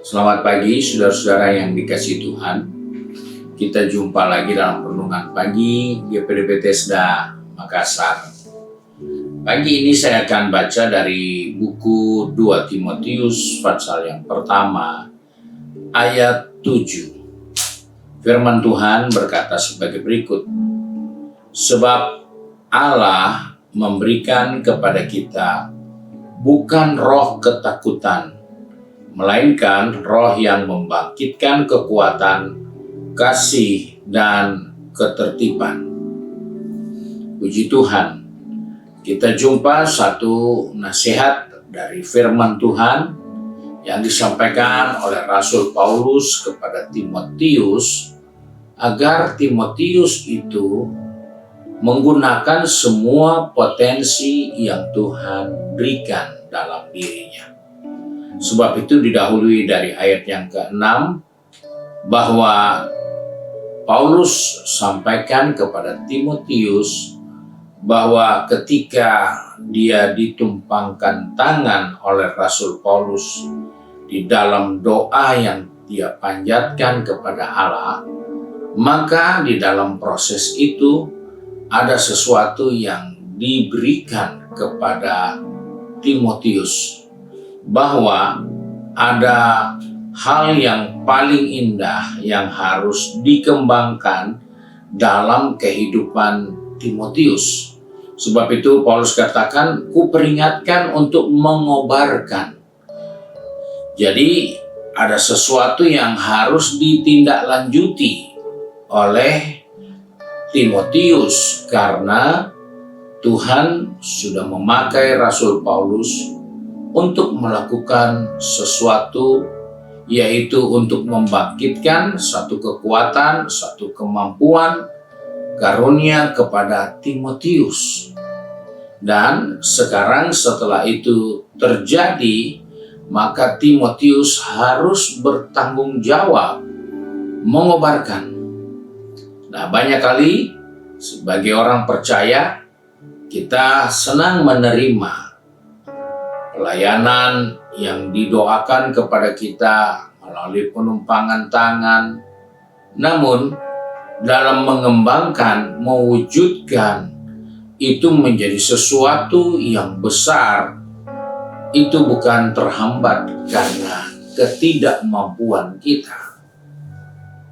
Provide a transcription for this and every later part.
Selamat pagi saudara-saudara yang dikasihi Tuhan. Kita jumpa lagi dalam renungan pagi GPD Bethesda Makassar. Pagi ini saya akan baca dari buku 2 Timotius pasal yang pertama ayat 7. Firman Tuhan berkata sebagai berikut. Sebab Allah memberikan kepada kita bukan roh ketakutan, melainkan roh yang membangkitkan kekuatan, kasih, dan ketertiban. Puji Tuhan, kita jumpa satu nasihat dari firman Tuhan yang disampaikan oleh Rasul Paulus kepada Timotius, agar Timotius itu menggunakan semua potensi yang Tuhan berikan dalam dirinya. Sebab itu didahului dari ayat yang ke-6 bahwa Paulus sampaikan kepada Timotius bahwa ketika dia ditumpangkan tangan oleh Rasul Paulus di dalam doa yang dia panjatkan kepada Allah, maka di dalam proses itu ada sesuatu yang diberikan kepada Timotius, bahwa ada hal yang paling indah yang harus dikembangkan dalam kehidupan Timotius. Sebab itu Paulus katakan, kuperingatkan untuk mengobarkan. Jadi ada sesuatu yang harus ditindaklanjuti oleh Timotius karena Tuhan sudah memakai Rasul Paulus untuk melakukan sesuatu, yaitu untuk membangkitkan satu kekuatan, satu kemampuan, karunia kepada Timotius. Dan sekarang setelah itu terjadi, maka Timotius harus bertanggung jawab mengobarkan. Nah, banyak kali sebagai orang percaya, kita senang menerima pelayanan yang didoakan kepada kita melalui penumpangan tangan. Namun, dalam mengembangkan, mewujudkan itu menjadi sesuatu yang besar, itu bukan terhambat karena ketidakmampuan kita.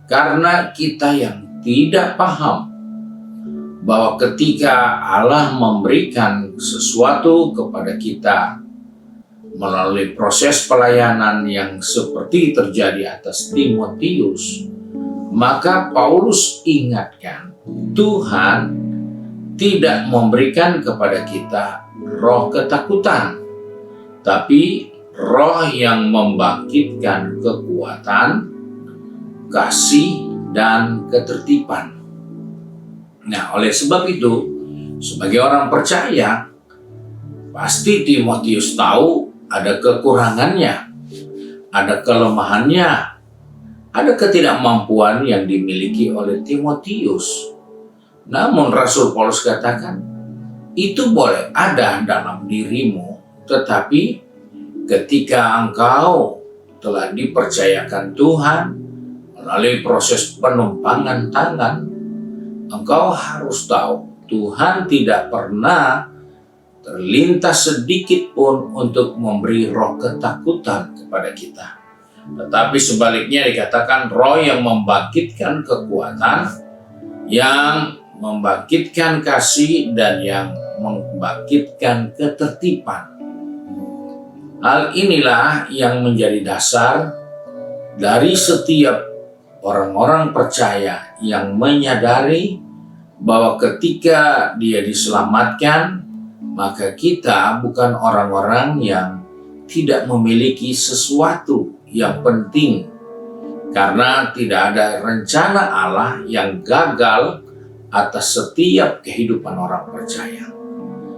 Karena kita yang tidak paham bahwa ketika Allah memberikan sesuatu kepada kita melalui proses pelayanan yang seperti terjadi atas Timotius, maka Paulus ingatkan, Tuhan tidak memberikan kepada kita roh ketakutan, tapi roh yang membangkitkan kekuatan, kasih, dan ketertiban. Nah, oleh sebab itu, sebagai orang percaya, pasti Timotius tahu ada kekurangannya, ada kelemahannya, ada ketidakmampuan yang dimiliki oleh Timotius. Namun Rasul Paulus katakan, itu boleh ada dalam dirimu, tetapi ketika engkau telah dipercayakan Tuhan melalui proses penumpangan tangan, engkau harus tahu Tuhan tidak pernah terlintas sedikit pun untuk memberi roh ketakutan kepada kita. Tetapi sebaliknya dikatakan roh yang membangkitkan kekuatan, yang membangkitkan kasih, dan yang membangkitkan ketertiban. Hal inilah yang menjadi dasar dari setiap orang-orang percaya yang menyadari bahwa ketika dia diselamatkan, maka kita bukan orang-orang yang tidak memiliki sesuatu yang penting, karena tidak ada rencana Allah yang gagal atas setiap kehidupan orang percaya.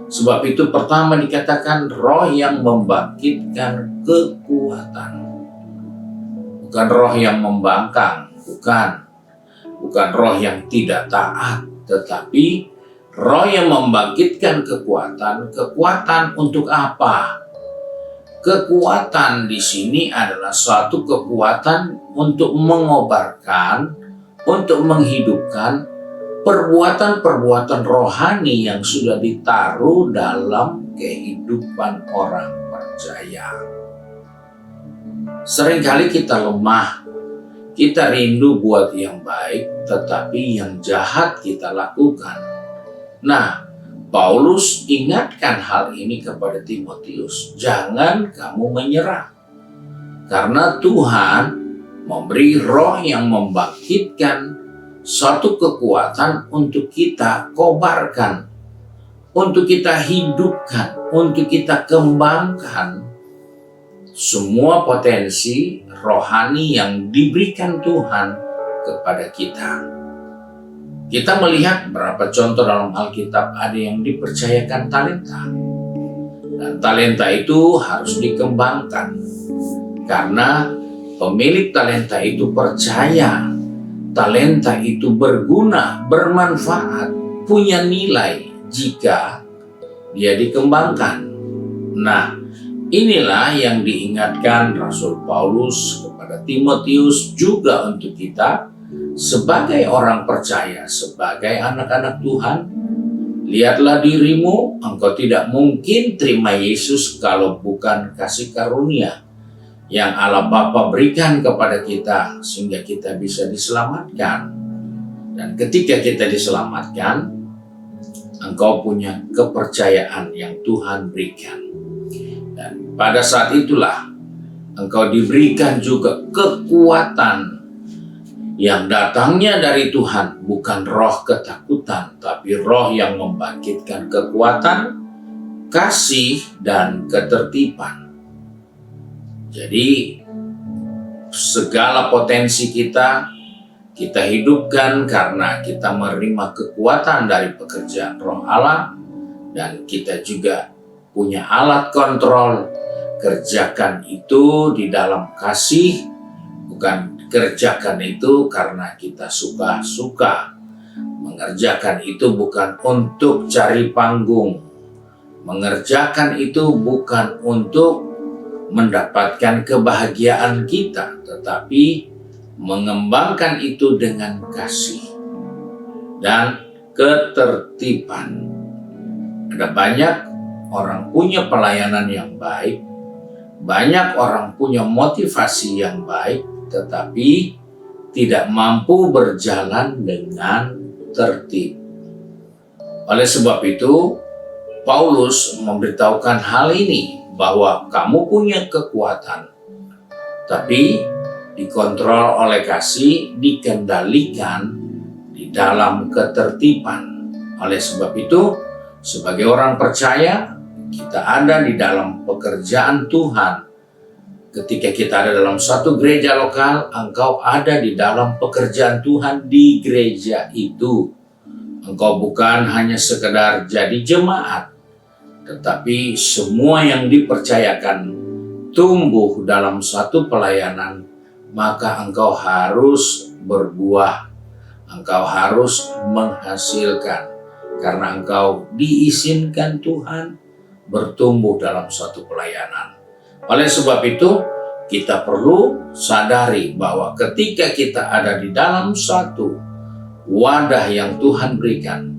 Sebab itu pertama dikatakan roh yang membangkitkan kekuatan. bukan roh yang membangkang, bukan roh yang tidak taat, tetapi roh yang membangkitkan kekuatan. Kekuatan untuk apa? Kekuatan di sini adalah suatu kekuatan untuk mengobarkan, untuk menghidupkan perbuatan-perbuatan rohani yang sudah ditaruh dalam kehidupan orang percaya. Seringkali kita lemah, kita rindu buat yang baik, tetapi yang jahat kita lakukan. Nah, Paulus ingatkan hal ini kepada Timotius, jangan kamu menyerah. Karena Tuhan memberi roh yang membangkitkan suatu kekuatan untuk kita kobarkan, untuk kita hidupkan, untuk kita kembangkan semua potensi rohani yang diberikan Tuhan kepada kita. Kita melihat berapa contoh dalam Alkitab, ada yang dipercayakan talenta. Dan talenta itu harus dikembangkan. Karena pemilik talenta itu percaya talenta itu berguna, bermanfaat, punya nilai jika dia dikembangkan. Nah, inilah yang diingatkan Rasul Paulus kepada Timotius, juga untuk kita sebagai orang percaya, sebagai anak-anak Tuhan. Lihatlah dirimu, engkau tidak mungkin terima Yesus kalau bukan kasih karunia yang Allah Bapa berikan kepada kita sehingga kita bisa diselamatkan. Dan ketika kita diselamatkan, engkau punya kepercayaan yang Tuhan berikan. Dan pada saat itulah engkau diberikan juga kekuatan yang datangnya dari Tuhan, bukan roh ketakutan, tapi roh yang membangkitkan kekuatan, kasih, dan ketertiban. Jadi segala potensi kita hidupkan karena kita menerima kekuatan dari pekerjaan Roh Allah, dan kita juga punya alat kontrol. Kerjakan itu di dalam kasih, bukan kerjakan itu karena kita suka-suka. Mengerjakan itu bukan untuk cari panggung. Mengerjakan itu bukan untuk mendapatkan kebahagiaan kita, tetapi mengembangkan itu dengan kasih dan ketertiban. Ada banyak orang punya pelayanan yang baik, banyak orang punya motivasi yang baik, tetapi tidak mampu berjalan dengan tertib. Oleh sebab itu, Paulus memberitahukan hal ini, bahwa kamu punya kekuatan, tapi dikontrol oleh kasih, dikendalikan di dalam ketertiban. Oleh sebab itu, sebagai orang percaya, kita ada di dalam pekerjaan Tuhan. Ketika kita ada dalam suatu gereja lokal, engkau ada di dalam pekerjaan Tuhan di gereja itu. Engkau bukan hanya sekedar jadi jemaat, tetapi semua yang dipercayakan tumbuh dalam satu pelayanan, maka engkau harus berbuah, engkau harus menghasilkan, karena engkau diizinkan Tuhan bertumbuh dalam suatu pelayanan. Oleh sebab itu, kita perlu sadari bahwa ketika kita ada di dalam satu wadah yang Tuhan berikan,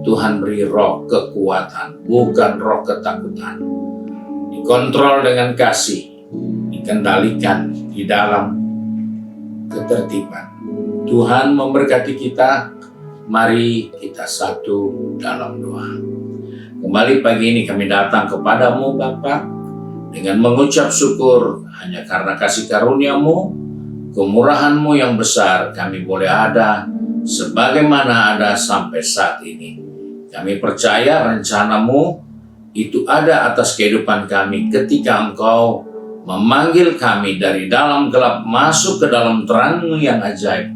Tuhan beri roh kekuatan, bukan roh ketakutan. Dikontrol dengan kasih, dikendalikan di dalam ketertiban. Tuhan memberkati kita. Mari kita satu dalam doa. Kembali pagi ini kami datang kepadamu Bapa dengan mengucap syukur hanya karena kasih karunia-Mu, kemurahan-Mu yang besar, kami boleh ada sebagaimana ada sampai saat ini. Kami percaya rencana-Mu itu ada atas kehidupan kami ketika Engkau memanggil kami dari dalam gelap masuk ke dalam terang-Mu yang ajaib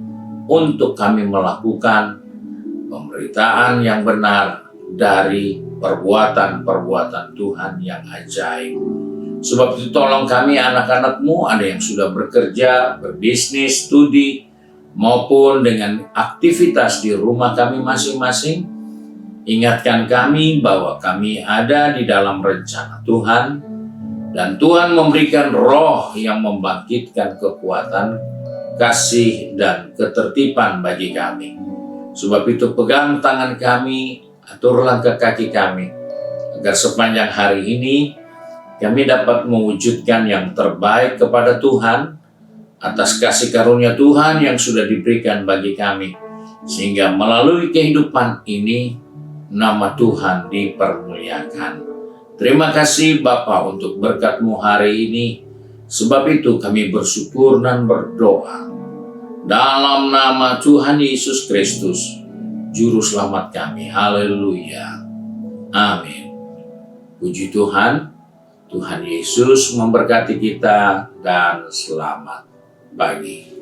untuk kami melakukan pemberitaan yang benar dari perbuatan-perbuatan Tuhan yang ajaib. Sebab itu tolong kami anak-anak-Mu, ada yang sudah bekerja, berbisnis, studi, maupun dengan aktivitas di rumah kami masing-masing. Ingatkan kami bahwa kami ada di dalam rencana Tuhan, dan Tuhan memberikan roh yang membangkitkan kekuatan, kasih, dan ketertiban bagi kami. Sebab itu pegang tangan kami, atur langkah kaki kami, agar sepanjang hari ini kami dapat mewujudkan yang terbaik kepada Tuhan, atas kasih karunia Tuhan yang sudah diberikan bagi kami, sehingga melalui kehidupan ini, nama Tuhan dipermuliakan. Terima kasih Bapa untuk berkat-Mu hari ini, sebab itu kami bersyukur dan berdoa. Dalam nama Tuhan Yesus Kristus, Juru Selamat kami. Haleluya. Amin. Puji Tuhan, Tuhan Yesus memberkati kita dan selamat pagi.